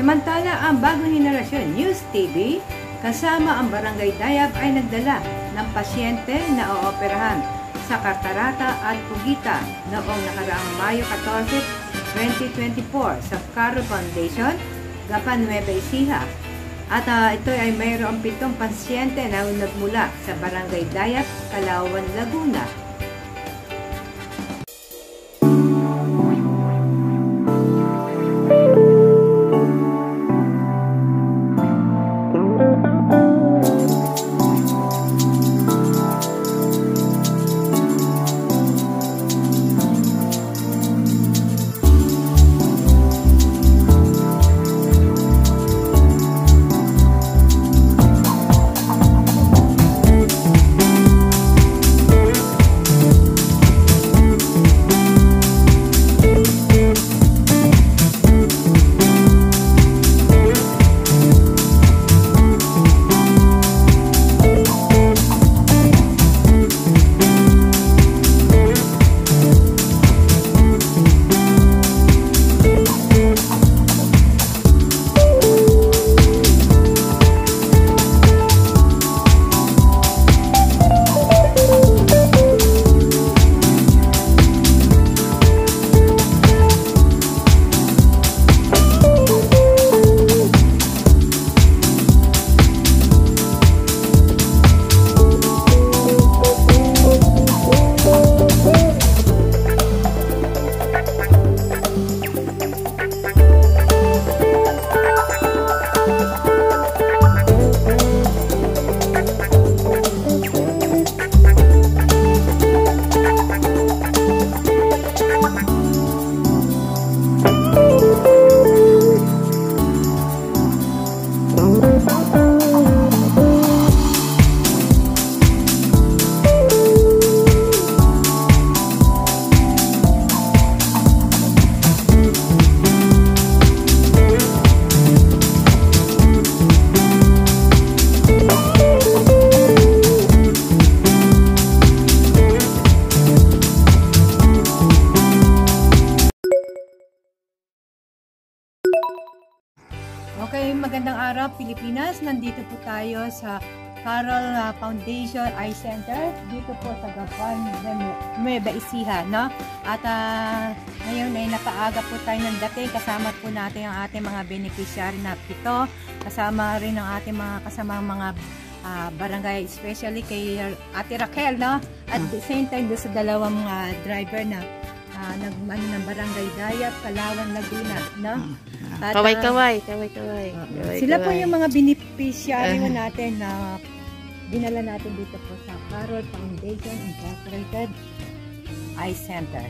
Samantala, ang Bagong Henerasyon News TV kasama ang Barangay Dayap ay nagdala ng pasyente na ooperahan sa katarata at pugita noong nakaraang Mayo 14, 2024 sa Carol Foundation, Gapan, Nueva Ecija. At ito ay mayroong 7 pasyente na nagmula sa Barangay Dayap, Calauan, Laguna. Okay, magandang araw Pilipinas. Nandito po tayo sa Carol Foundation Eye Center dito po sa Gapan, Nueva Ecija, no? At ngayon ay napaaga po tayo ng dating. Kasama po natin ang ating mga beneficiary na 7. Kasama rin ang ating mga kasamang mga barangay, especially kay Ate Raquel, no? At the same time doon sa dalawang driver na ng Barangay Dayap, Calauan, Laguna, no? Kaway-kaway. Sila po yung mga beneficiary natin na dinala natin dito po sa Carol Foundation Incorporated Eye Center.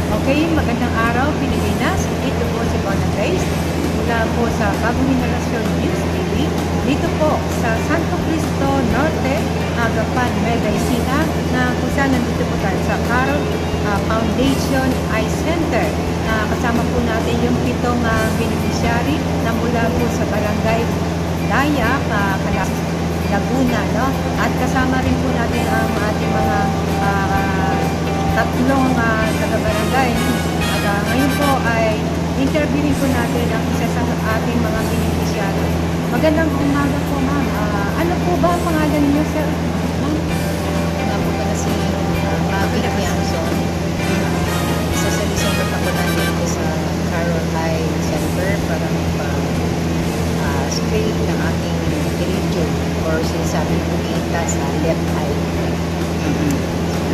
Okay, magandang araw Pilipinas. Dito po si Bona Grace mula po sa Bagong Henerasyon News TV. Dito po sa Santo Cristo Norte, Gapan, Nueva Ecija, na kung saan nandito po tayo sa Carol Foundation Eye Center. Kasama po natin yung 7 beneficiary na mula po sa Barangay Dayap, Calauan, Laguna, no? At kasama rin po natin ang ating mga 3 taga-barangay. At ngayon po ay interviewin po natin ang isa sa ating mga beneficiary. Magandang umaga po, ma'am. Ano po ba ang pangalan niyo, sir? Nga po pala si Mabel Pianson. Isa sa isang katakunan dito sa Carol Eye Center para magpa-spray ng aking iridium or sinasabing pugita sa left eye.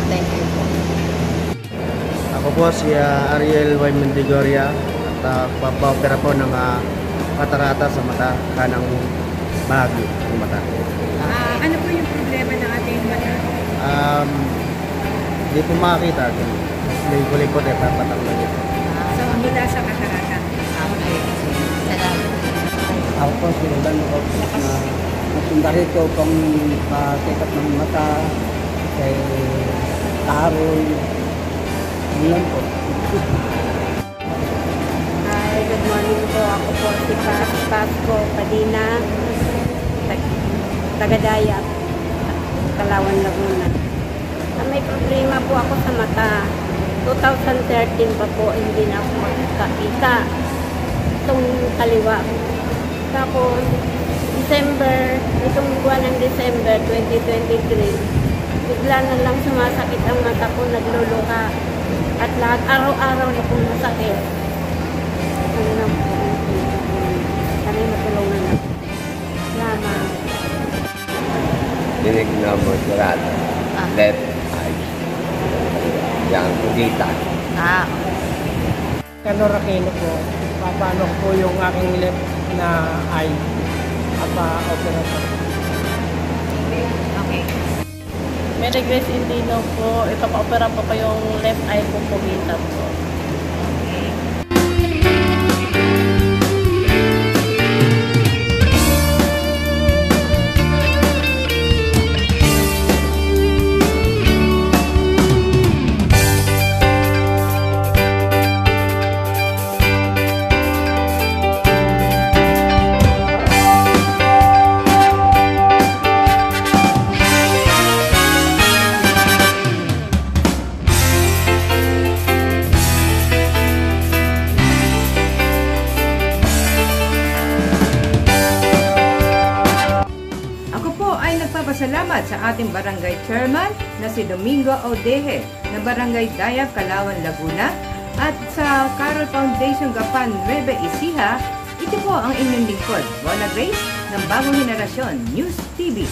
Thank you po. Ako po si Ariel Y. Mendigoria at papapera po ng katarata sa mata, kanang bahagi ng mata. Ano po yung problema ng ating mata? Hindi po makakita. May kulikot papatang lang ito. So, mula sa katarata. Okay. Salamat. Ako po si Rodan ko na nagsundahi ko pang pakikat ng mata kay Carol. Yan po. Hi, good morning po. Ako po si Pasco Padina, taga-Dayap, Calauan, Laguna. May problema po ako sa mata. 2013 pa po, hindi na ako magkakita. Itong kaliwa. Tapos, December, itong buwan ng December 2023, bigla na lang sumasakit ang mata ko, nagluluha. At lahat, araw-araw na pong masakit. Ano na po, kami matulungan na. Salamat. Dinig na mo sarado. Left eye. Yang kita. Carlo Aquino po. Paano po yung aking left na eye at opera po. Okay. Mary Grace Indino po. Ipapa-opera po kayong left eye po pumita po. Nagpapasalamat sa ating barangay chairman na si Domingo Odeje na Barangay Dayap, Calauan, Laguna at sa Carol Foundation Gapan, Nueva Ecija. Ito po ang inyong lingkod, Bona Grace ng Bagong Henerasyon News TV.